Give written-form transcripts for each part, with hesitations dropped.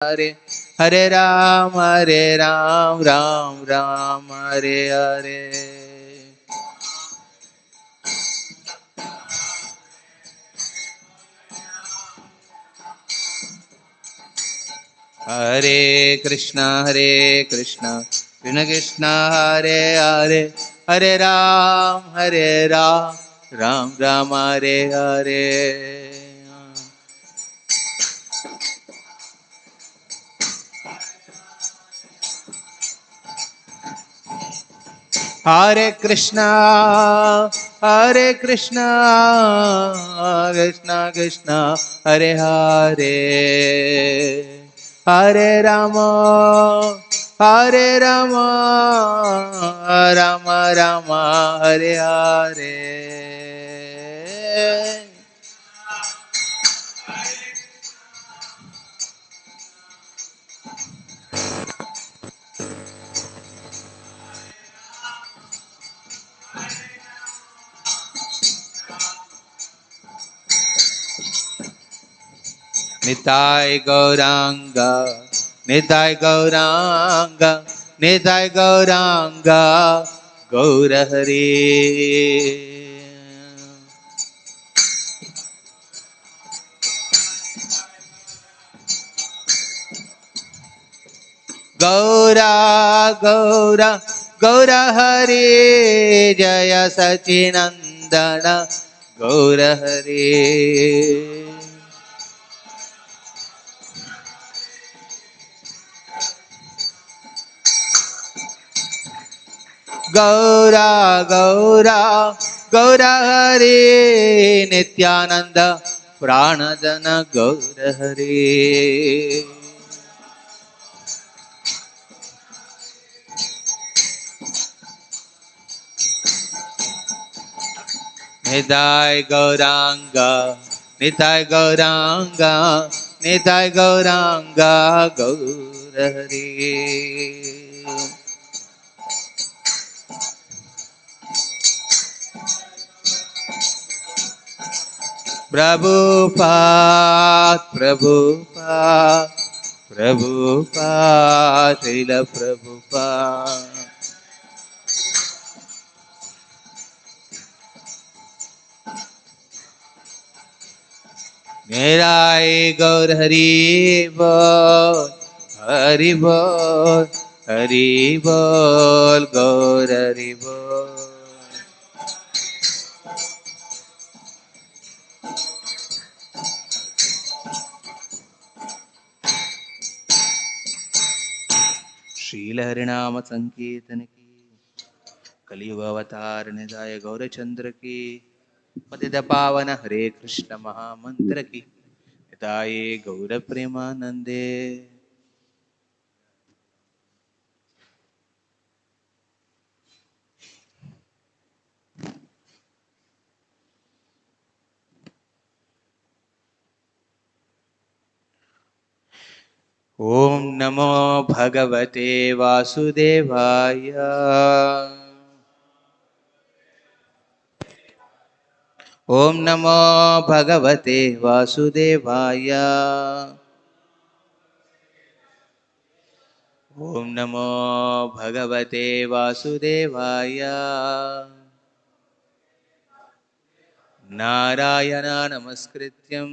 हरे हरे राम राम राम हरे हरे। हरे कृष्णा कृष्ण कृष्ण हरे हरे हरे राम राम राम हरे हरे। हरे कृष्णा कृष्ण कृष्ण हरे हरे हरे राम राम राम हरे हरे। निताय गौरांग निताय गौरांग निताय गौरांग गौर हरे। गौरा गौरा गौर हरे जय सचिनंदन गौर हरे। गौरा गौरा गौर हरे नित्यानंद प्राणजन गौर हरे। निताय गौरांग निताय गौरांग निताय गौरांग गौर हरे। प्रभुपाद प्रभुपाद प्रभुपाद श्रील प्रभुपाद। मेरा गौर हरि बोल हरि बोल हरि बोल गौर हरि बोल। श्रील हरिनाम संकीर्तन की कलियुग अवतार निधाय गौरचंद्र की पतित पावन हरे कृष्ण महामंत्र की हिताय गौर प्रेमानंदे। ओम नमो भगवते वासुदेवाय। ओम नमो भगवते वासुदेवाय। ओम नमो भगवते वासुदेवाय। नारायण नमस्कृत्यं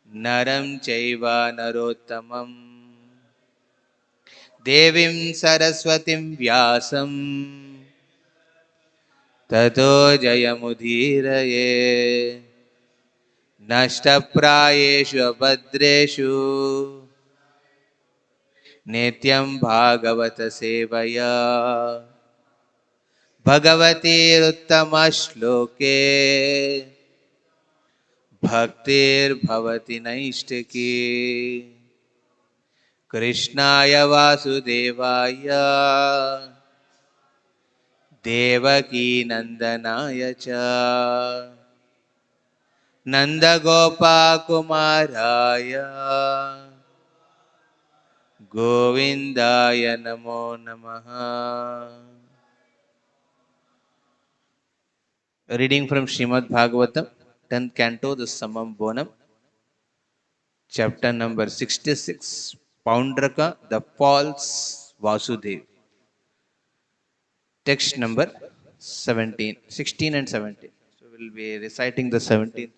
नरं चैव नरोत्तमं देवीं सरस्वतीं व्यासं ततो जयमुदीरये। नष्टप्रायेषु भद्रेषु नित्यं भागवत सेवया भगवतीरुत्तमश्लोके भक्तिर्भवति नैष्टिकी। कृष्णाय वासुदेवाय देवकी नंदनाय च नंदगोपाकुमाराय गोविंदाय नमो नमः। Reading from Srimad Bhagavatam, 10th canto, the Summum Bonum. Chapter number 66, Poundraka, the false Vasudev. Text number 17, 16 and 17. So we'll be reciting the 17th.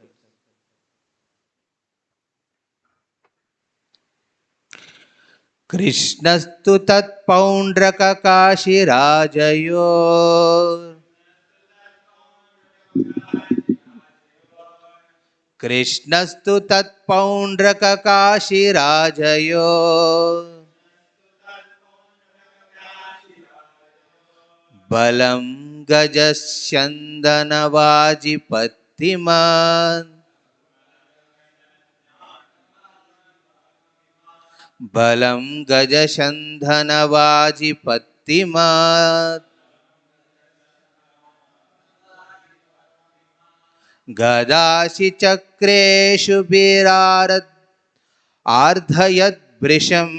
कृष्णस्तु तत्पौण्ड्रककाशिराजयोर् कृष्णस्तु तत्पौण्ड्रककाशिराजयोर् बलं गजस्यन्दनवाजिपत्तिमान् बलं गजसन्धनवाजिपत्तिमात् गदासि चक्रेषु आर्धयद्वृशम्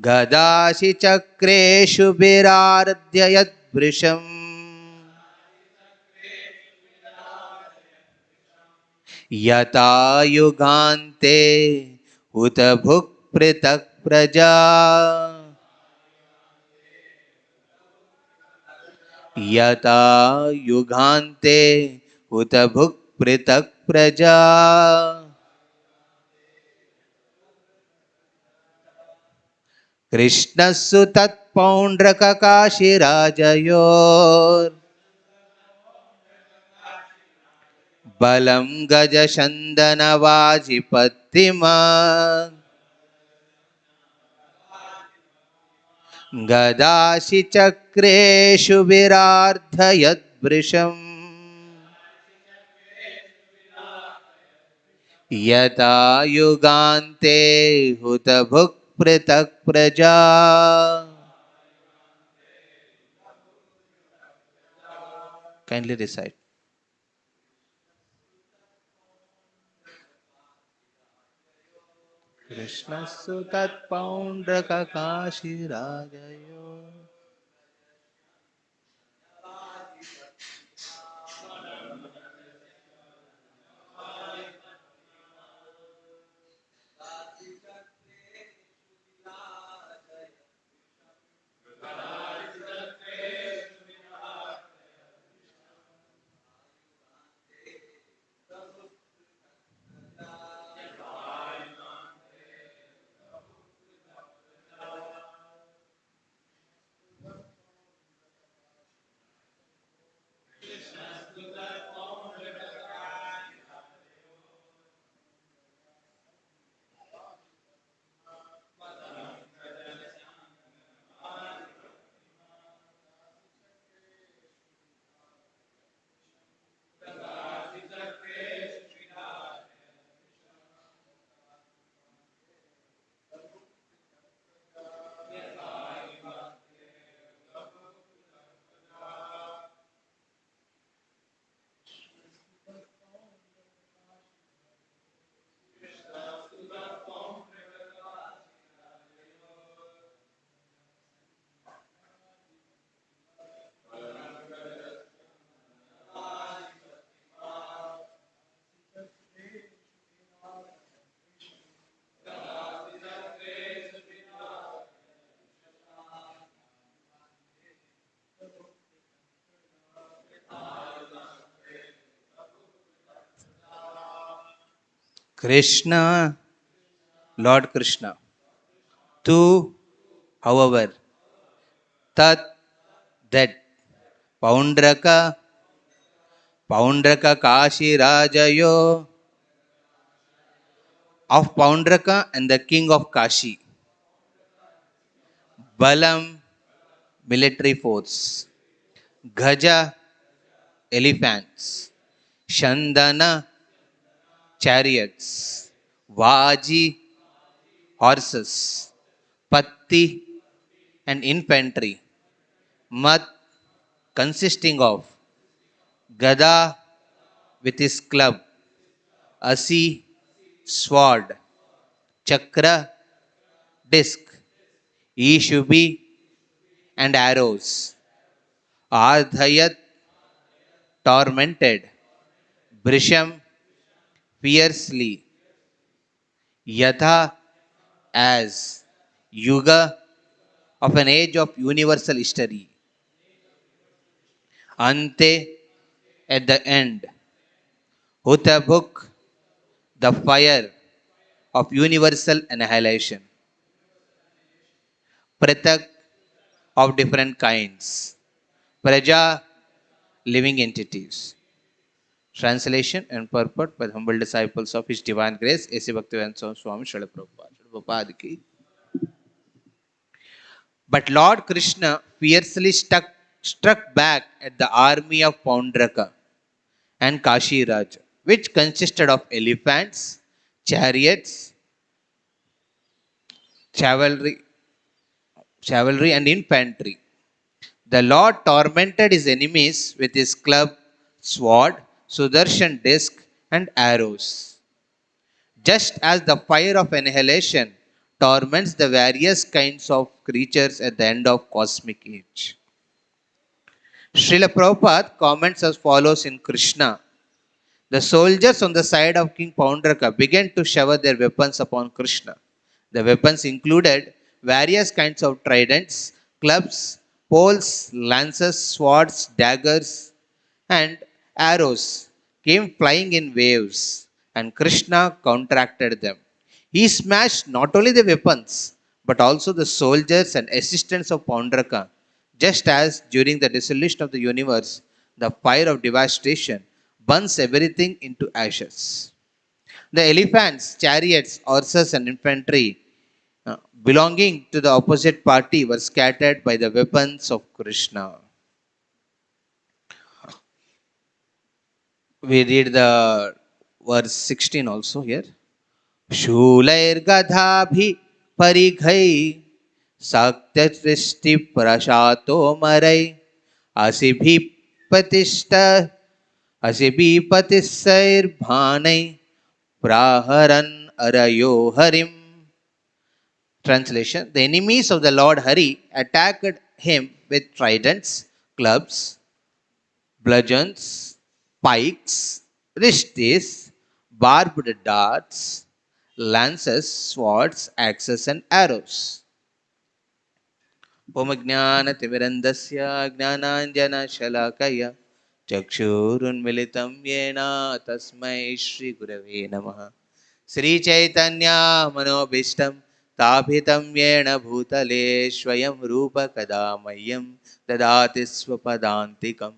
गदासि चक्रेषु विरार्ध्ययद्वृशम् यथा युगान्ते उत भुक् पृथक् प्रजा यथा युगान्ते उत भुक् पृथक् प्रजा कृष्णस्सु तत्पौण्ड्रककाशिराजयोर् बलं गजसन्दनवाजिपत्तिमान् गदासि चक्रेषु विरार्धयद्वृशम् यथा युगान्ते हुत भुक् पृथक् प्रजा Kindly recite. कृष्णस्सु तत्पौण्ड्रककाशिराजयोर् Krishna, Lord Krishna, tu, however, tat, that, Poundraka, Kashi Rajayo, of Poundraka and the king of Kashi, Balam, military force, Gaja, elephants, Shandana, chariots, Vaji, horses, Patti, and infantry, Mat, consisting of Gada with his club, Asi, sword, Chakra, disc, Ishubi, and arrows, Ardhayat, tormented, Brisham fiercely, Yatha as Yuga of an age of universal history. Ante at the end. Hutabuk, the fire of universal annihilation. Pratak of different kinds. Praja, living entities. Translation and purport by the humble disciples of His Divine Grace, A.C. Bhaktivedanta Swami Srila Prabhupada ki. But Lord Krishna fiercely struck back at the army of Paundraka and Kashiraj, which consisted of elephants, chariots, cavalry and infantry. The Lord tormented his enemies with his club, sword, Sudarshan disc, and arrows. Just as the fire of annihilation torments the various kinds of creatures at the end of cosmic age. Srila Prabhupada comments as follows in Krishna. The soldiers on the side of King Paundraka began to shower their weapons upon Krishna. The weapons included various kinds of tridents, clubs, poles, lances, swords, daggers, and arrows came flying in waves, and Krishna counteracted them. He smashed not only the weapons, but also the soldiers and assistants of Paundraka, just as during the dissolution of the universe, the fire of devastation burns everything into ashes. The elephants, chariots, horses, and infantry belonging to the opposite party were scattered by the weapons of Krishna. We read the verse 16 also here. Shulair gadhabhi parighai saktyatristi prashato marai asibhi patishta asibhi patisair bhanai praharan arayo harim. Translation: the enemies of the Lord Hari attacked him with tridents, clubs, bludgeons, pikes, rishtis, barbed darts, lances, swords, axes, and arrows. Om Jnana-timirandasya Jnananjana-shalakaya Chakshurunmilitam Yena Tasmai Shri Gurave Namaha. Sri Chaitanya Manobishtam Tabhitam Yena Bhutale Swayam Rupa Kadamayam Dadati Swapadantikam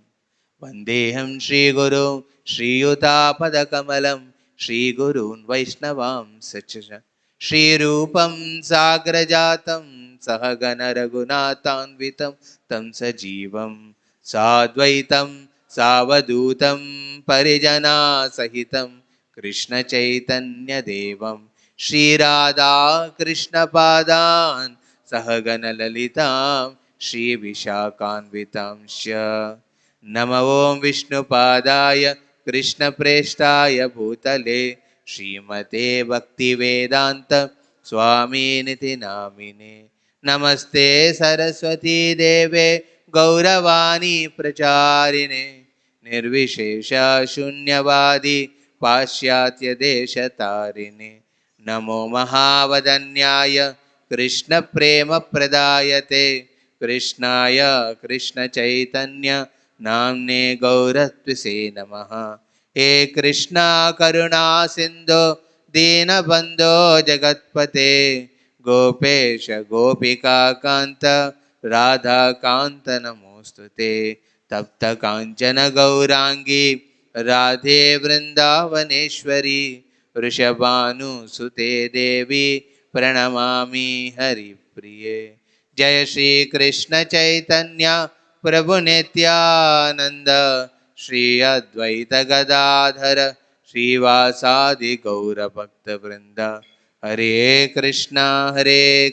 Vandeham Shri Guru Shri Yuta Padakamalam Shri Gurun Vaishnavam Sachaja Shri Rupam Sagrajatam Sahagana Raghunatanvitam Tam Sajivam Sadvaitam Savadutam Parijana Sahitam Krishna Chaitanya Devam Shri Radha Krishna Padan Sahagana Lalitam Shri Vishakanvitam Shya Nama Om Vishnu Padaya Krishna Preshtaya Bhutale Srimate Bhakti Vedanta Swami Niti Namine Namaste Saraswati Deve Gauravani Pracharine Nirvishesha Shunyavadi Pashyatya Desha Tarine Namo Mahavadanyaya Krishna Prema Pradayate Krishnaya Krishna Chaitanya Namne Gauratvise Namaha. He Krishna Karuna Sindhu Dina Bandho Jagatpate Gopesha Gopika Kanta Radha Kanta Namostute Tapta Kanchana Gaurangi Radhe Vrindavaneshwari Rishabhanu Sute Devi Pranamami Hari Priye. Jai Shri Krishna Chaitanya Prabhu Nityananda Shri Advaita Gadadhara Shri Vasadi Gaura Bhakta Vrinda. Hare Krishna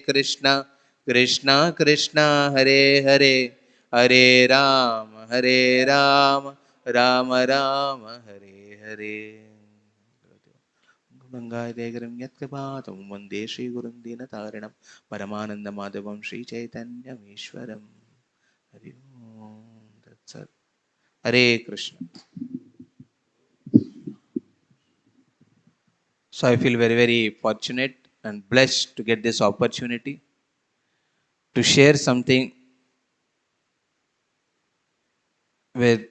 Krishna Krishna Hare Hare Hare Rama Rama Rama Hare Hare. Gangaya Degaram Yatkapatam Vande Shri Gurun Dina Taranam Paramananda Madhavam Shri Chaitanya Ishwaram. Hare Om. That's it. Hare Krishna. So I feel very, very fortunate and blessed to get this opportunity to share something with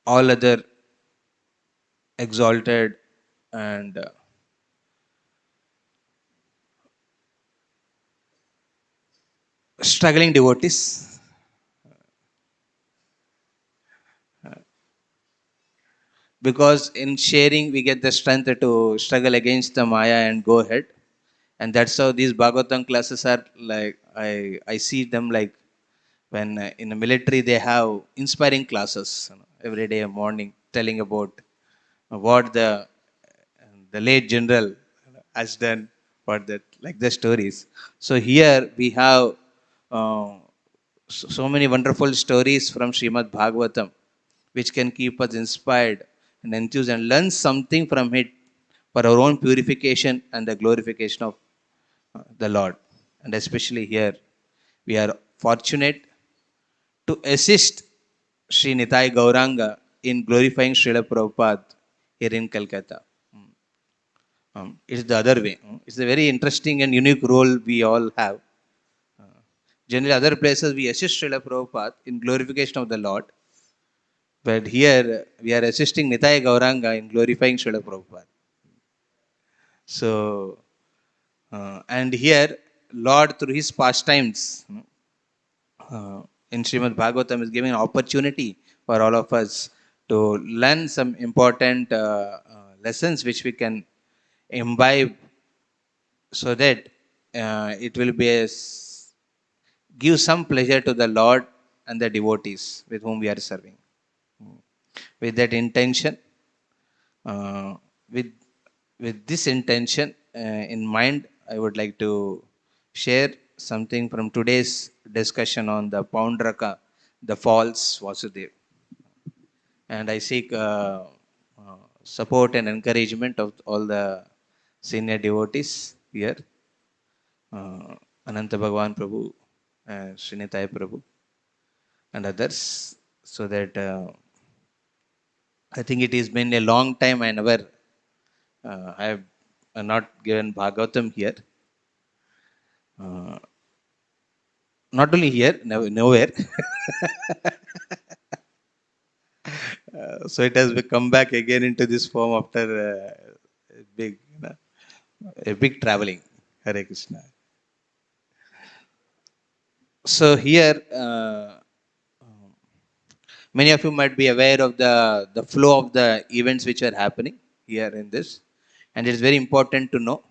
all other exalted and struggling devotees, because in sharing we get the strength to struggle against the Maya and go ahead. And that's how these Bhagavatam classes are like. I see them like when in the military they have inspiring classes, every day morning telling about what the late general has done, what that like the stories. So here we have uh, so many wonderful stories from Srimad Bhagavatam, which can keep us inspired and enthused and learn something from it for our own purification and the glorification of the Lord. And especially here, we are fortunate to assist Sri Nitai Gauranga in glorifying Srila Prabhupada here in Kolkata. It's the other way. It's a very interesting and unique role we all have. Generally, other places we assist Srila Prabhupada in glorification of the Lord, but here we are assisting Nitai Gauranga in glorifying Srila Prabhupada. So, and here, Lord through his pastimes in Srimad Bhagavatam is giving an opportunity for all of us to learn some important lessons which we can imbibe, so that it will be give some pleasure to the Lord and the devotees with whom we are serving. With that intention, uh, with with this intention in mind, I would like to share something from today's discussion on the Paundraka, the false Vasudev. And I seek support and encouragement of all the senior devotees here, Ananta Bhagavan Prabhu, Srinitaya Prabhu, and others, so that I think it has been a long time I have not given Bhagavatam here. Uh, Not only here, nowhere. So it has come back again into this form after a big traveling. Hare Krishna. So here, many of you might be aware of the flow of the events which are happening here in this, and it's very important to know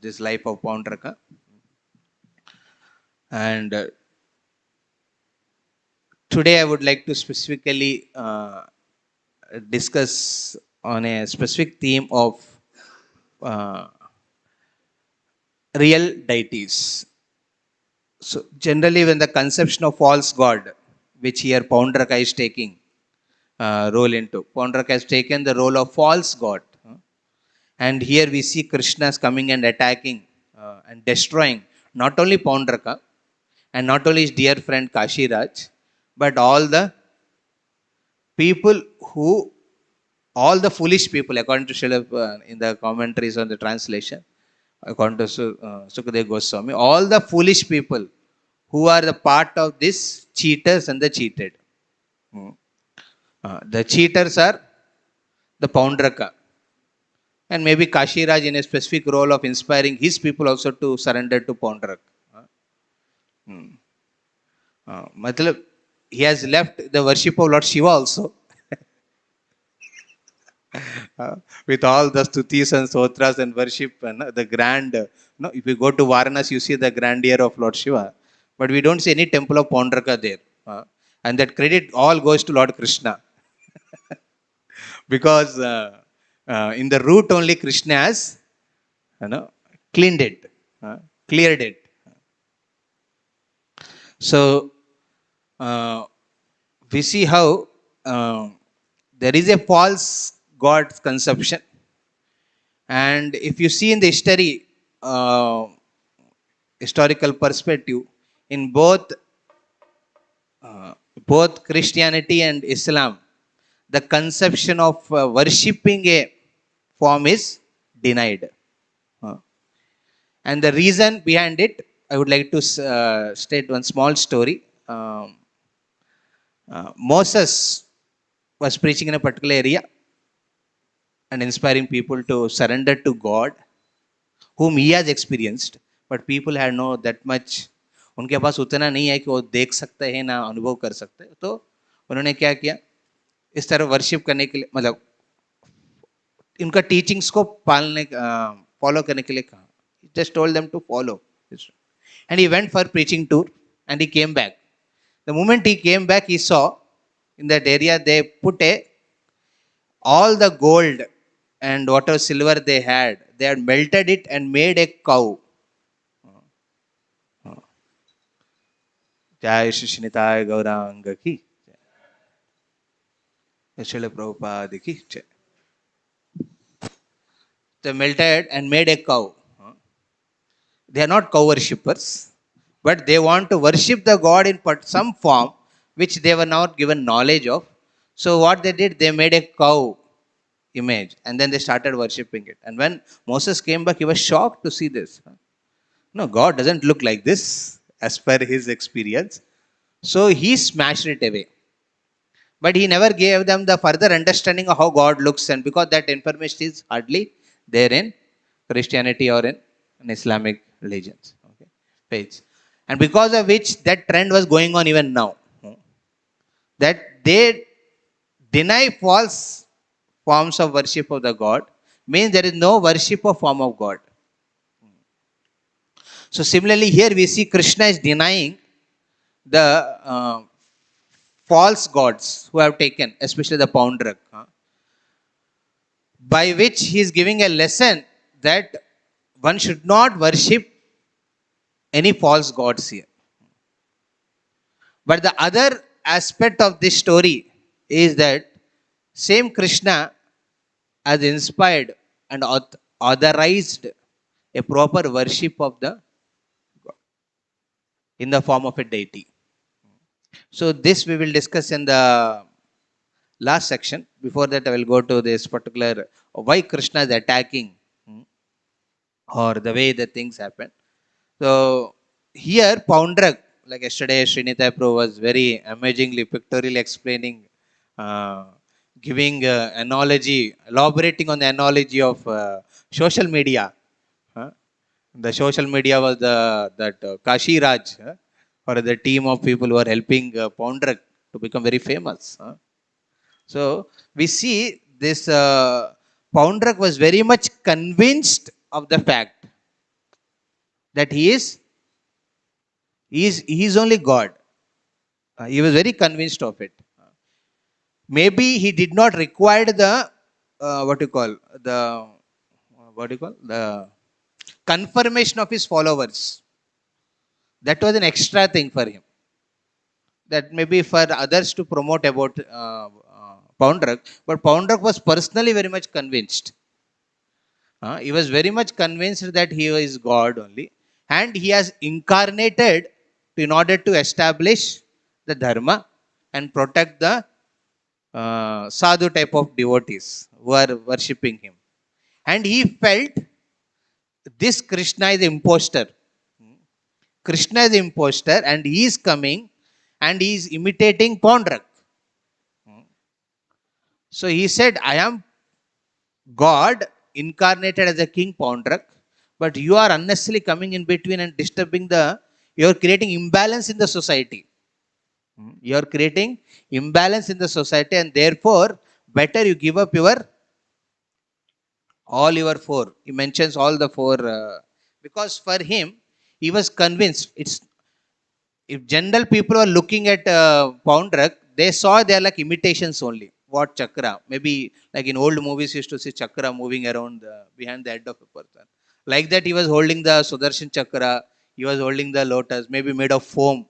this life of Paundraka. And today I would like to specifically discuss on a specific theme of uh, real deities. So generally, when the conception of false god, which here Paundraka is taking role into, Paundraka has taken the role of false god, and here we see Krishna's coming and attacking and destroying not only Paundraka and not only his dear friend Kashiraj, but all the people who, all the foolish people, according to Srila in the commentaries on the translation, according to Sukadeva Goswami, all the foolish people who are the part of this cheaters and the cheated. The cheaters are the Paundraka, and maybe Kashiraj in a specific role of inspiring his people also to surrender to Paundraka. Matlab, he has left the worship of Lord Shiva also. With all the stutis and sotras and worship and the grand. No, if you go to Varanasi, you see the grandeur of Lord Shiva, but we don't see any temple of Paundraka there. And that credit all goes to Lord Krishna, because in the root only Krishna has, cleaned it, cleared it. So uh, we see how there is a false God's conception. And if you see in the history, historical perspective, in both Christianity and Islam, the conception of worshipping a form is denied. And the reason behind it, I would like to state one small story. Moses was preaching in a particular area and inspiring people to surrender to God, whom he has experienced, but people had no that much, उनके पास उतना नहीं है कि वो देख सकते हैं ना अनुभव कर सकते हैं. तो उन्होंने क्या किया, इस तरह वर्शिप करने के लिए, मतलब इनका टीचिंग्स को पालने फॉलो करने के लिए कहा. Just told them to follow, and he went for preaching tour, and he came back. The moment he came back, he saw in that area they put all the gold and whatever silver they had melted it and made a cow. Jai Shri Nityananda Gauranga ki Jai, Srila Prabhupada ki Jai. They melted and made a cow. They are not cow worshippers, but they want to worship the God in some form which they were not given knowledge of. So what they did, they made a cow image and then they started worshipping it. And when Moses came back, he was shocked to see this. No, God doesn't look like this as per his experience. So he smashed it away. But he never gave them the further understanding of how God looks, and because that information is hardly there in Christianity or in Islamic religions, okay, faiths. And because of which that trend was going on even now, that they deny false forms of worship of the God, means there is no worship of form of God. So similarly here we see Krishna is denying the false gods who have taken, especially the Poundrak, by which he is giving a lesson that one should not worship any false gods here. But the other aspect of this story is that same Krishna has inspired and authorized a proper worship of the God in the form of a deity. So this we will discuss in the last section. Before that, I will go to this particular why Krishna is attacking, or the way the things happen. So here Poundrak, like yesterday Srinitha Prabhu was very amazingly pictorially explaining, giving analogy, elaborating on the analogy of social media. The social media was that Kashi Raj, or the team of people who are helping Poundrak to become very famous. So we see this Poundrak was very much convinced of the fact that he is only God. He was very convinced of it. Maybe he did not require the the confirmation of his followers. That was an extra thing for him. That maybe for others to promote about Poundrak, but Poundrak was personally very much convinced. He was very much convinced that he is God only, and he has incarnated in order to establish the dharma and protect the sadhu type of devotees who are worshipping him. And he felt this Krishna is imposter. Krishna is imposter, and he is coming and he is imitating Poundrak. So he said, I am God incarnated as a king Poundrak, but you are unnecessarily coming in between and disturbing you are creating imbalance in the society. You are creating imbalance in the society, and therefore better you give up all your four. He mentions all the four because for him he was convinced. If general people are looking at Poundrak, they saw they are like imitations only. What chakra? Maybe like in old movies, you used to see chakra moving around behind the head of a person. Like that, he was holding the Sudarshan chakra. He was holding the lotus, maybe made of foam.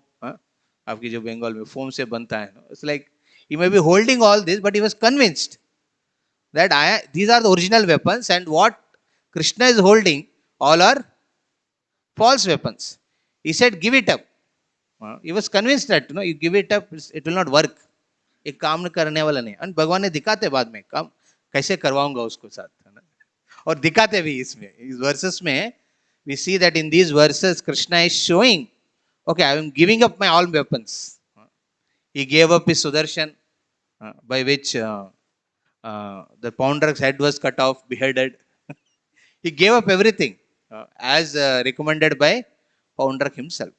आपकी जो बंगाल में foam से बनता है. It's like he may be holding all this, but he was convinced that these are the original weapons, and what Krishna is holding all are false weapons. He said, give it up. He was convinced that you give it up, it will not work. एक काम करने वाला नहीं. And भगवान ने दिखाते बाद में काम कैसे करवाऊंगा उसको साथ. और दिखाते भी इसमें, इस verses में we see that in these verses Krishna is showing, okay, I am giving up my all weapons. He gave up his Sudarshan, by which the Poundra's head was cut off, beheaded. He gave up everything as recommended by Poundrak himself.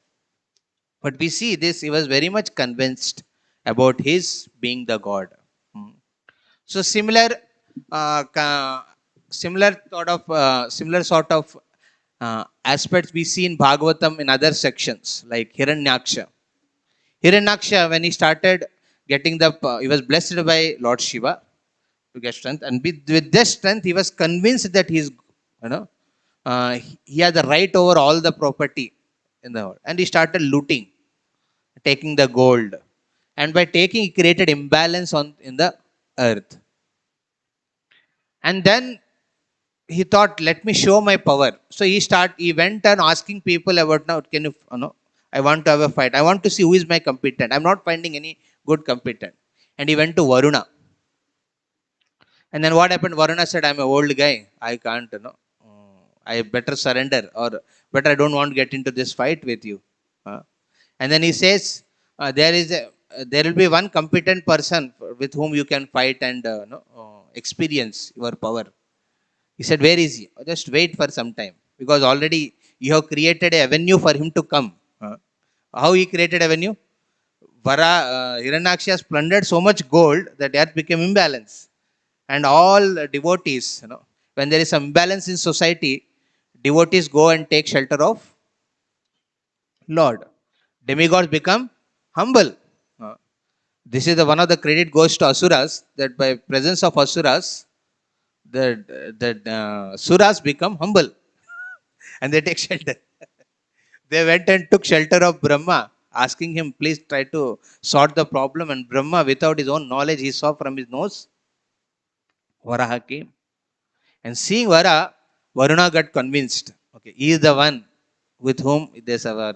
But we see this, he was very much convinced about his being the God. So similar sort of aspects we see in Bhagavatam in other sections like Hiranyaksha. Hiranyaksha, when he started getting he was blessed by Lord Shiva to get strength, and with this strength, he was convinced that he had the right over all the property in the world, and he started looting, taking the gold, and by taking, he created imbalance in the earth. And then he thought, let me show my power. So he went and asking people about, now can I want to have a fight. I want to see who is my competent. I'm not finding any good competent. And he went to Varuna. And then what happened? Varuna said, I'm an old guy. I can't, I better surrender, or better I don't want to get into this fight with you. And then he says, there will be one competent person with whom you can fight and experience your power. He said, where is he? Just wait for some time, because already you have created a avenue for him to come. How he created avenue? Hiranyaksha has plundered so much gold that earth became imbalance. And all devotees, when there is some imbalance in society, devotees go and take shelter of Lord. Demigods become humble. This is one of the credit goes to Asuras, that by presence of Asuras, the Suras become humble and they take shelter. They went and took shelter of Brahma, asking him, please try to sort the problem. And Brahma, without his own knowledge, he saw from his nose, Varaha came. And seeing Varuna got convinced. Okay, he is the one with whom this our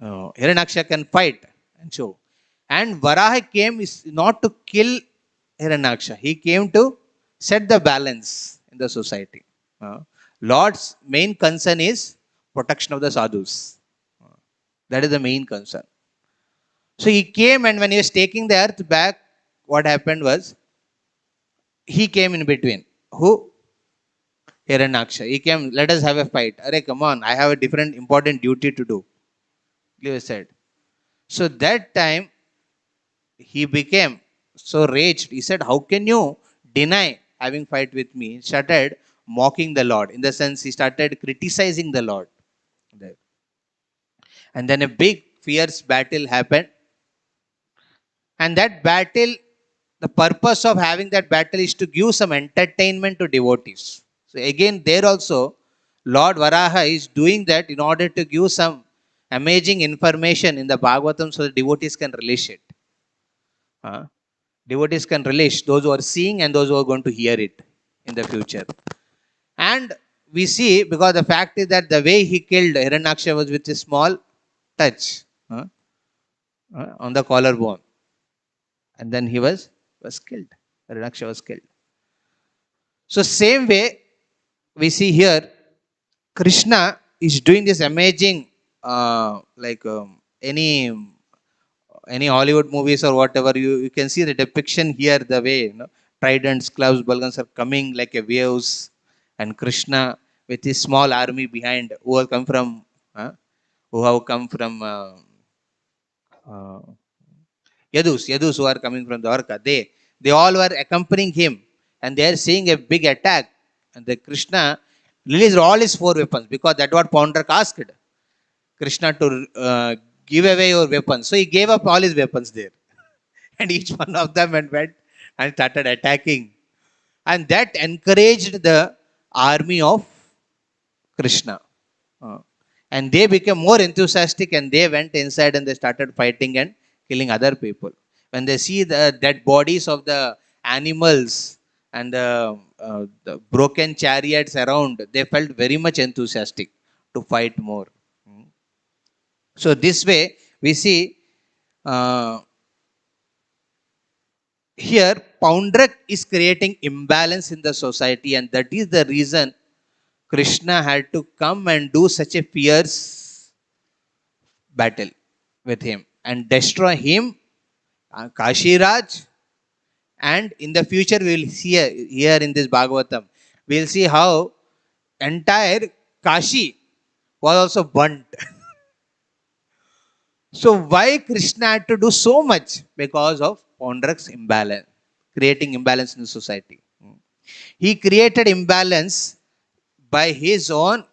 Hiranyaksha can fight and show. And Varaha came is not to kill Hiranyaksha. He came to set the balance in the society. Lord's main concern is protection of the sadhus. That is the main concern. So he came, and when he was taking the earth back, what happened was, he came in between. Who? Hiranyaksha. He came, let us have a fight. Arey, come on, I have a different important duty to do. He said. So that time, he became so raged. He said, how can you deny having fight with me? He started mocking the Lord. In the sense, he started criticizing the Lord. And then a big, fierce battle happened. And that battle, the purpose of having that battle is to give some entertainment to devotees. So again, there also, Lord Varaha is doing that in order to give some amazing information in the Bhagavatam so the devotees can relish it. Devotees can relish, those who are seeing and those who are going to hear it in the future. And we see, because the fact is that the way he killed Hiranyaksha was with a small touch on the collarbone. And then he was killed. Hiranyaksha was killed. So same way, we see here, Krishna is doing this amazing, any Hollywood movies or whatever, you can see the depiction here, the way, tridents, clubs, balgans are coming like a waves, and Krishna with his small army behind, who have come from Yadus who are coming from Dwarka, they all were accompanying him, and they are seeing a big attack. And the Krishna released all his 4 weapons, because that's what Poundrak asked Krishna to give away your weapons. So he gave up all his weapons there. And each one of them went and started attacking. And that encouraged the army of Krishna. And they became more enthusiastic, and they went inside and they started fighting and killing other people. When they see the dead bodies of the animals and the broken chariots around, they felt very much enthusiastic to fight more. So this way, we see here Poundrak is creating imbalance in the society, and that is the reason Krishna had to come and do such a fierce battle with him and destroy him, Kashiraj. And in the future, we will see here in this Bhagavatam, we will see how entire Kashi was also burnt. So why Krishna had to do so much? Because of Poundrak's imbalance, creating imbalance in the society. He created imbalance by his own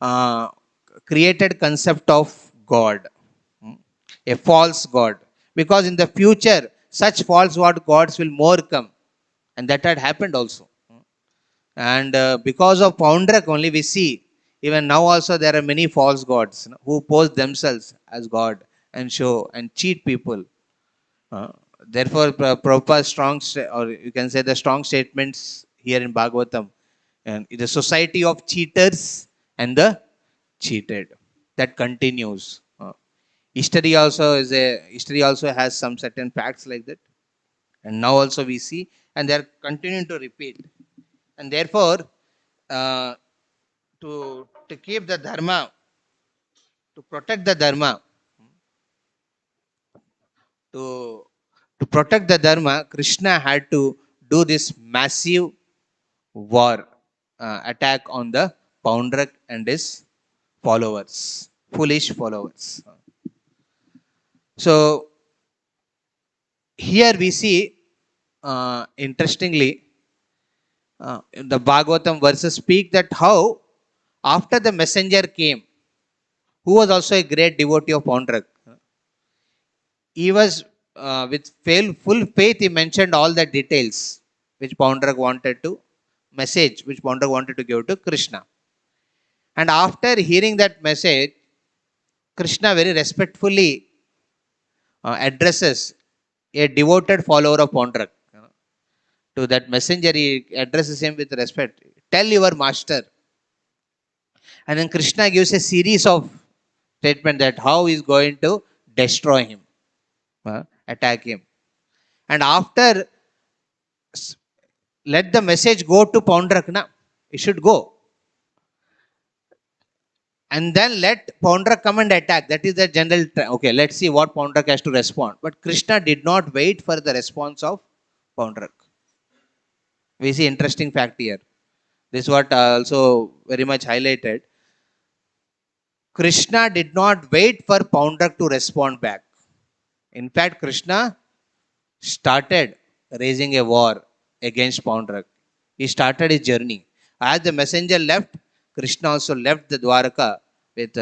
uh, created concept of God, a false God. Because in the future, such false gods will more come, and that had happened also. And because of Poundrak only, we see even now also there are many false gods, who pose themselves as God and show and cheat people. Uh, Therefore, Prabhupada's or you can say the strong statements here in Bhagavatam, and the society of cheaters and the cheated, that continues. History also has some certain facts like that, and now also we see, and they are continuing to repeat, and therefore, uh, to keep the dharma, to protect the dharma, to to protect the dharma, Krishna had to do this massive war, attack on the Poundrak and his followers, foolish followers. So here we see, interestingly, the Bhagavatam verses speak that how after the messenger came, who was also a great devotee of Poundrak, he was with full faith, he mentioned all the details which Poundrak wanted to which Poundrak wanted to give to Krishna. And after hearing that message, Krishna very respectfully addresses a devoted follower of Poundrak. To that messenger, he addresses him with respect. Tell your master. And then Krishna gives a series of statements that how he is going to destroy him, attack him. And after, let the message go to Poundrak, na? It should go. And then let Poundrak come and attack. That is the general. Okay, let's see what Poundrak has to respond. But Krishna did not wait for the response of Poundrak. We see interesting fact here. This is what also very much highlighted. Krishna did not wait for Poundrak to respond back. In fact, Krishna started raising a war against Poundrak. He started his journey. As the messenger left, Krishna also left the Dwaraka with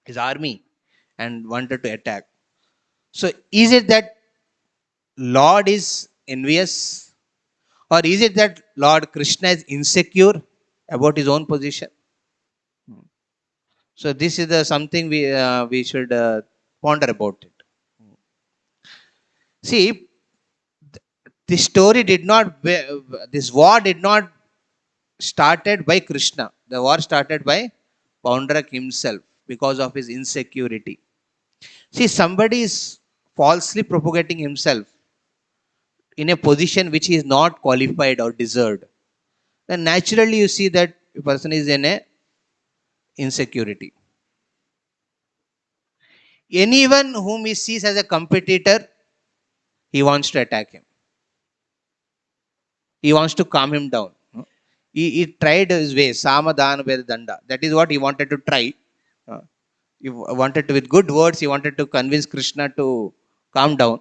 his army and wanted to attack. So, is it that Lord is envious, or is it that Lord Krishna is insecure about his own position? So, this is something we should ponder about it. See, this story did not, this war did not started by Krishna. The war started by Poundrak himself because of his insecurity. See, somebody is falsely propagating himself in a position which he is not qualified or deserved. Then naturally you see that a person is in a insecurity. Anyone whom he sees as a competitor, he wants to attack him. He wants to calm him down. He tried his way, Samadhan Ved Danda. That is what he wanted to try. He wanted to, with good words, he wanted to convince Krishna to calm down.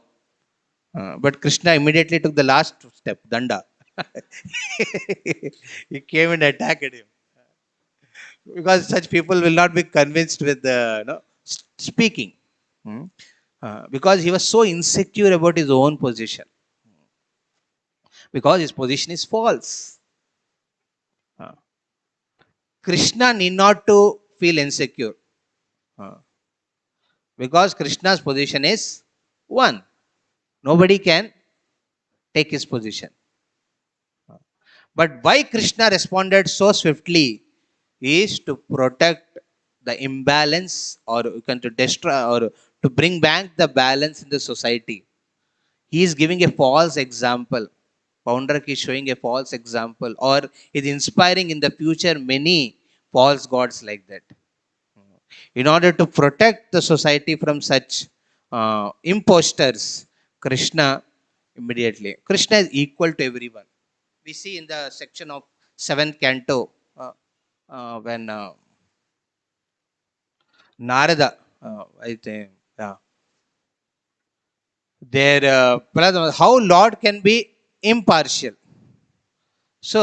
But Krishna immediately took the last step, Danda. He came and attacked him. Because such people will not be convinced with speaking. Because he was so insecure about his own position. Because his position is false. Krishna need not to feel insecure. Because Krishna's position is one. Nobody can take his position. But why Krishna responded so swiftly is to protect the imbalance, or you can to destroy or to bring back the balance in the society. he is giving a false example. Poundrak is showing a false example, or is inspiring in the future many false gods like that. In order to protect the society from such imposters, Krishna immediately. Krishna is equal to everyone. We see in the section of 7th canto when Narada, I think, yeah, there, how Lord can be impartial. So,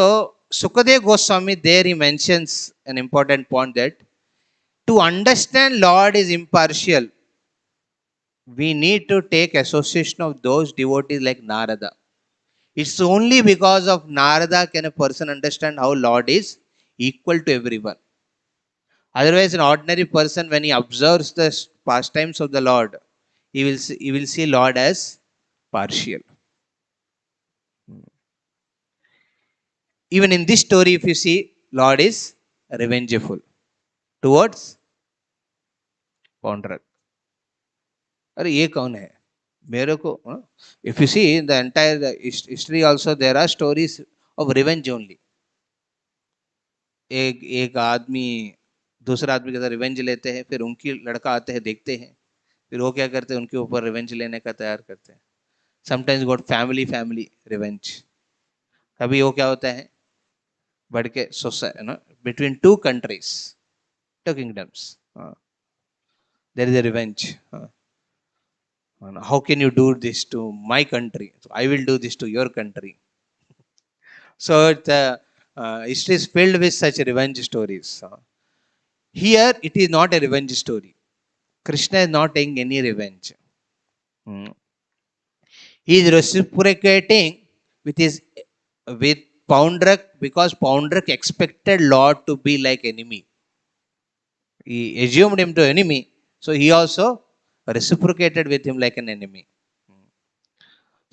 Sukadev Goswami there he mentions an important point that to understand Lord is impartial, we need to take association of those devotees like Narada. It's only because of Narada can a person understand how Lord is equal to everyone. Otherwise, an ordinary person, when he observes the pastimes of the Lord, he will see Lord as partial. Even in this story, if you see, Lord is revengeful towards Poundrak. अरे ये कौन है मेरे को if you see in the entire history also there are stories of revenge only. एक आदमी दूसरा आदमी के साथ रिवेंज लेते हैं, फिर उनकी लड़का आते हैं, देखते हैं, फिर वो क्या करते हैं, उनके ऊपर रिवेंज लेने का तैयार करते हैं. Sometimes got family revenge. कभी वो क्या होता है, बढ़ के society between two countries, two kingdoms, there is a revenge. How can you do this to my country? So I will do this to your country. So the history is filled with such revenge stories. Here it is not a revenge story. Krishna is not taking any revenge. He is reciprocating with Poundrak because Poundrak expected Lord to be like enemy. He assumed him to enemy, so he also reciprocated with him like an enemy.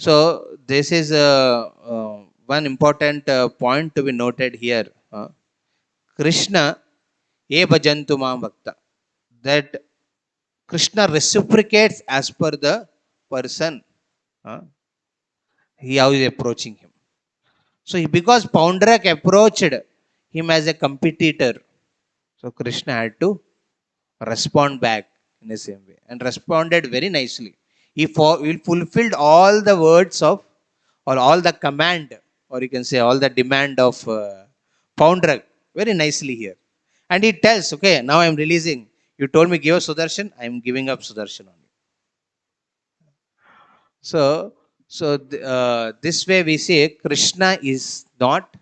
So this is one important point to be noted here. Krishna ye bhajantu mam bhakta, that Krishna reciprocates as per the person how is approaching him. So because Poundrak approached him as a competitor, so Krishna had to respond back in the same way, and responded very nicely. He fulfilled all the words of, or all the command, or you can say all the demand of Poundrak very nicely here. And he tells, okay, now I am releasing. You told me give us Sudarshan, I am giving up Sudarshan on you. So this way we say Krishna is not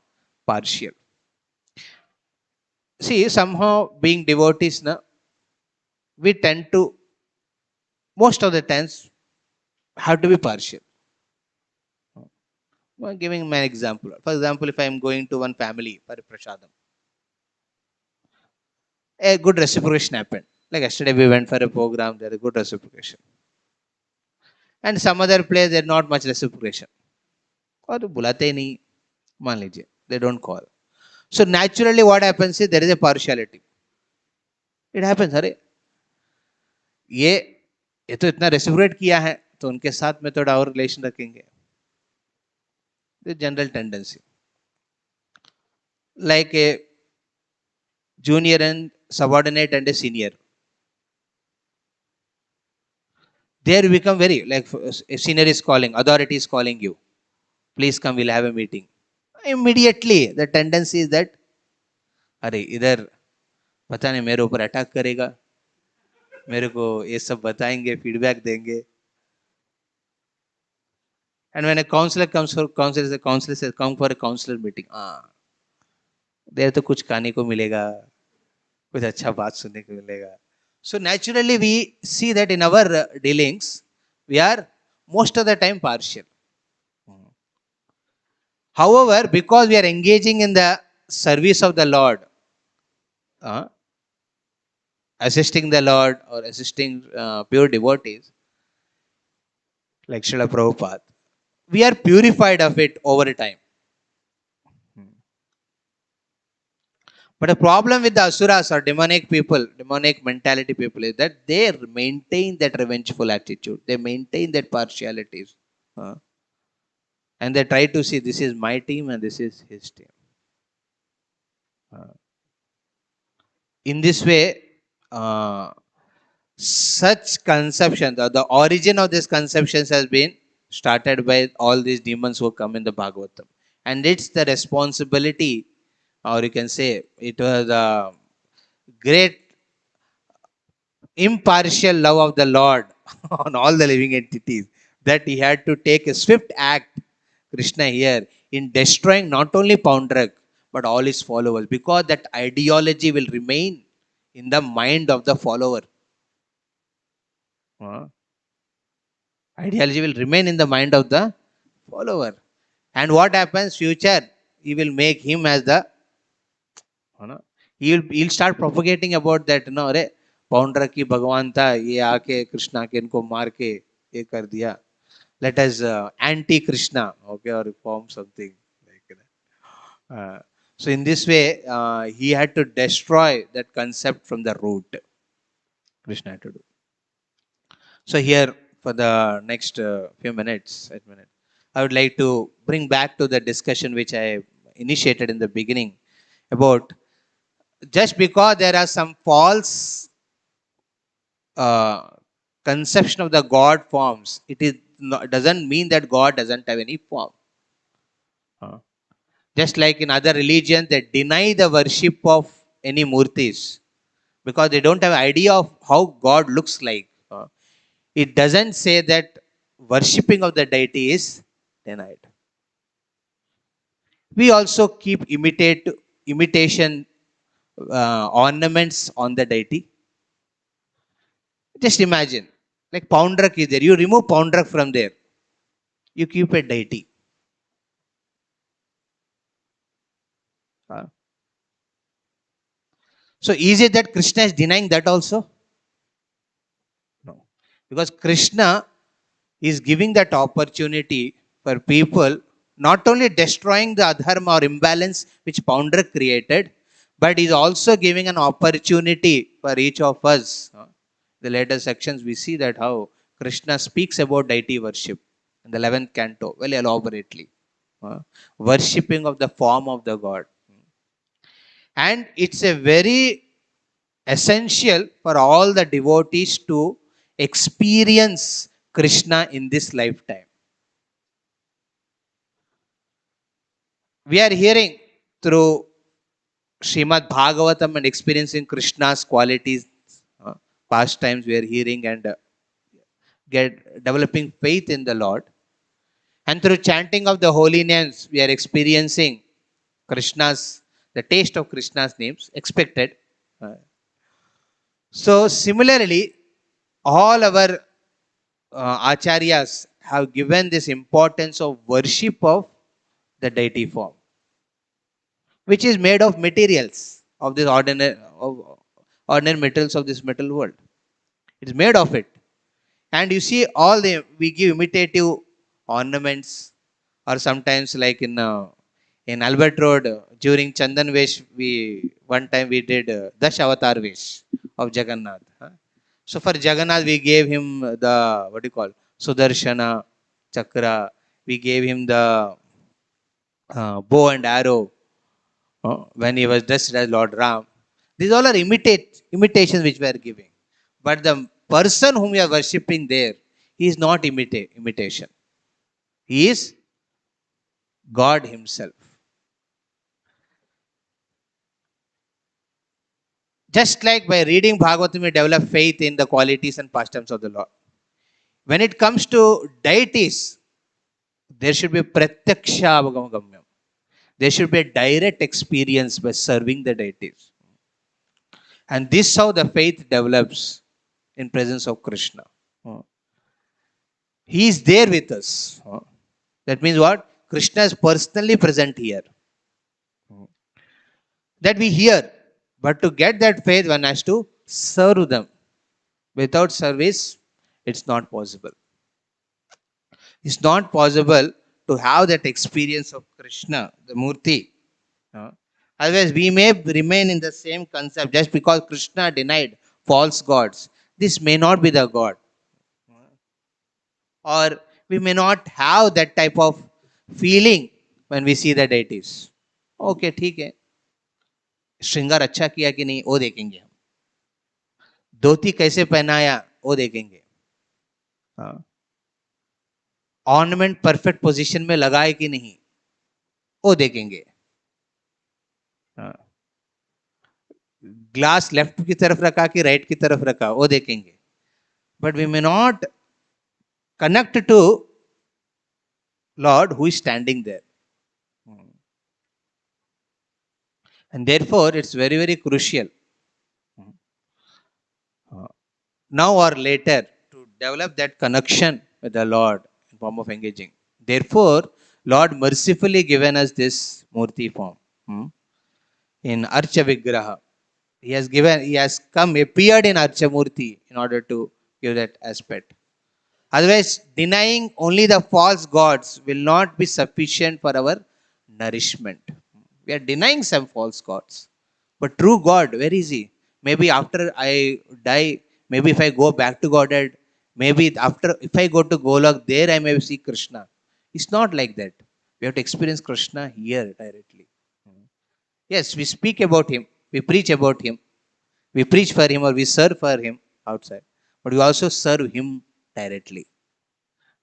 partial. See, somehow being devotees, we tend to, most of the times, have to be partial. I'm giving my example. For example, if I am going to one family for a prasadam, a good reciprocation happened. Like yesterday we went for a program, there is good reciprocation. And some other place there is not much reciprocation. और बुलाते ही नहीं, मान लीजिए, they don't call. So naturally what happens is there is a partiality. It happens. अरे ये तो इतना reciprocate किया है, तो उनके साथ में थोड़ा और रिलेशन रखेंगे. The general tendency, like a junior and subordinate and a senior, there you become very, like a senior is calling, authority is calling you, please come, we'll have a meeting. Immediately the tendency is that अरे इधर पता नहीं मेरे ऊपर attack करेगा, मेरे को ये सब बताएंगे, फीडबैक देंगे. And when a counselor comes for counselor says come for a counselor meeting, there तो कुछ खाने को मिलेगा, कुछ अच्छा बात सुनने को मिलेगा. So naturally we see that in our dealings we are most of the time partial. However, because we are engaging in the service of the Lord, assisting the Lord or assisting pure devotees like Srila Prabhupada, we are purified of it over time. But the problem with the asuras or demonic people, demonic mentality people, is that they maintain that revengeful attitude. They maintain that partialities. Uh, and they try to see this is my team and this is his team. Uh, in this way, uh, such conception, the origin of these conceptions has been started by all these demons who come in the Bhagavatam. And it's the responsibility, or you can say it was a great impartial love of the Lord on all the living entities that he had to take a swift act, Krishna here, in destroying not only Poundrak but all his followers, because that ideology will remain in the mind of the follower. Ideology will remain in the mind of the follower. And what happens? Future, he will make him as the, he'll start propagating about that, अरे pounder की भगवान था, ये आके कृष्णा के इनको मार के ये कर दिया. Let us anti Krishna, okay, or form something like that. So in this way, he had to destroy that concept from the root. Krishna had to do. So here, for the next few minutes, I would like to bring back to the discussion which I initiated in the beginning about just because there are some false conception of the God forms, doesn't mean that God doesn't have any form. Just like in other religions, they deny the worship of any murtis because they don't have idea of how God looks like. It doesn't say that worshipping of the deity is denied. We also keep imitation ornaments on the deity. Just imagine, like Poundrak is there. You remove Poundrak from there. You keep a deity. So is it that Krishna is denying that also? No. Because Krishna is giving that opportunity for people, not only destroying the adharma or imbalance which Poundrak created, but is also giving an opportunity for each of us. The later sections we see that how Krishna speaks about deity worship in the 11th canto, very elaborately. Worshipping of the form of the God. And it's a very essential for all the devotees to experience Krishna in this lifetime. We are hearing through Srimad Bhagavatam and experiencing Krishna's qualities. Past times we are hearing and developing faith in the Lord. And through chanting of the holy names, we are experiencing the taste of Krishna's names, expected. So similarly, all our acharyas have given this importance of worship of the deity form, which is made of materials of this ordinary materials of this metal world. It's made of it. And you see, we give imitative ornaments, or sometimes like in Albert Road during Chandan Vesh, one time we did Dash Avatar Vesh of Jagannath. So for Jagannath, we gave him the Sudarshana Chakra. We gave him the bow and arrow when he was dressed as Lord Ram. These all are imitations which we are giving. But the person whom we are worshipping there, he is not imitation. He is God himself. Just like by reading Bhagavatam, we develop faith in the qualities and pastimes of the Lord. When it comes to deities, there should be pratyaksha avagagamyam. There should be a direct experience by serving the deities. And this is how the faith develops in presence of Krishna. He is there with us. That means what? Krishna is personally present here. That we hear. But to get that faith, one has to serve them. Without service, it's not possible. It's not possible to have that experience of Krishna, the Murti. Otherwise, we may remain in the same concept just because Krishna denied false gods. This may not be the God. Or We may not have that type of feeling when we see the deities. Okay, ठीक है, श्रृंगार अच्छा किया कि नहीं वो देखेंगे हम, धोती कैसे पहनाया वो देखेंगे, हाँ, ऑर्नामेंट परफेक्ट पोजीशन में लगाए कि नहीं वो देखेंगे, हाँ, ग्लास लेफ्ट की तरफ रखा कि राइट की तरफ रखा वो देखेंगे, but we may not connect to Lord who is standing there. And therefore, it's very, very crucial now or later to develop that connection with the Lord in form of engaging. Therefore, Lord mercifully given us this Murti form in Archa Vigraha. He has come, appeared in Archa Murti in order to give that aspect. Otherwise, denying only the false gods will not be sufficient for our nourishment. We are denying some false gods. But true God, where is He? Maybe after I die, maybe if I go back to Godhead, maybe after, if I go to Golok, there I may see Krishna. It's not like that. We have to experience Krishna here directly. Yes, we speak about Him, we preach about Him, we preach for Him or we serve for Him outside, but we also serve Him directly.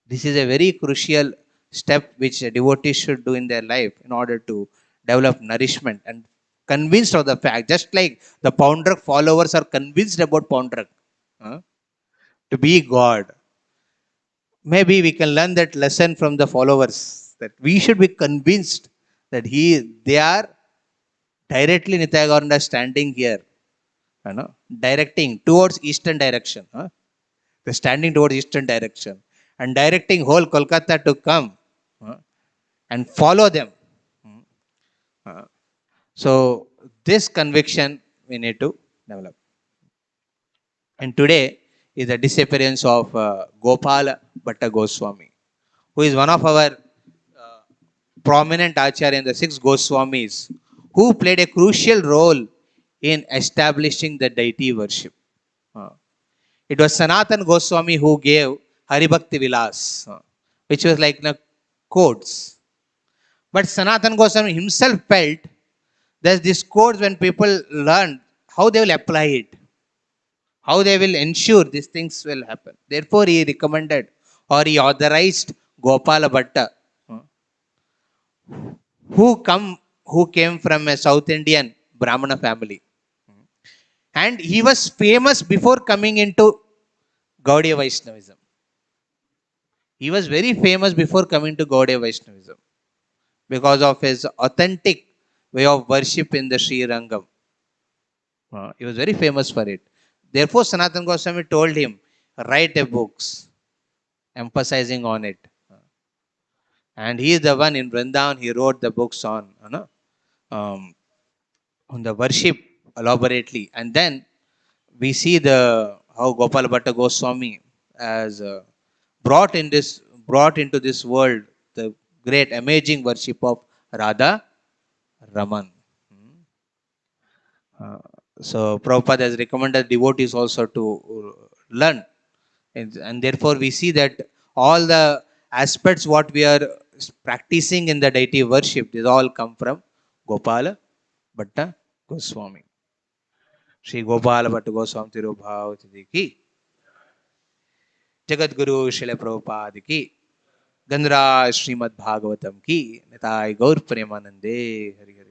This is a very crucial step which devotees should do in their life in order to develop nourishment and convinced of the fact, just like the Poundrak followers are convinced about Poundrak to be God. Maybe we can learn that lesson from the followers that we should be convinced that they are directly Nityananda standing here, directing towards eastern direction. They're standing towards eastern direction and directing whole Kolkata to come and follow them. So this conviction we need to develop. And today is the disappearance of Gopala Bhatta Goswami, who is one of our prominent acharya in the six Goswamis, who played a crucial role in establishing the deity worship. It was Sanatan Goswami who gave Haribhakti Vilas, which was like codes. But Sanatan Goswami himself felt that these codes, when people learn, how they will apply it, how they will ensure these things will happen. Therefore, he recommended or he authorized Gopala Bhatta, who came from a South Indian Brahmana family. And he was famous before coming into Gaudiya Vaishnavism. He was very famous before coming to Gaudiya Vaishnavism because of his authentic way of worship in the Sri Rangam. He was very famous for it. Therefore, Sanatan Goswami told him, write a books emphasizing on it. And he is the one in Vrindavan, he wrote the books on the worship elaborately. And then we see how Gopala Bhatta Goswami has brought into this world the great amazing worship of Radha Raman. So Prabhupada has recommended devotees also to learn. And therefore we see that all the aspects what we are practicing in the deity worship, these all come from Gopala Bhatta Goswami. Shri Gopala Bhatta Goswami Tirobhav ki, Jagat Guru Srila Prabhupada ki, Gandhara Srimad Bhagavatam ki, Nitai Gaur Premanande Hari Hari.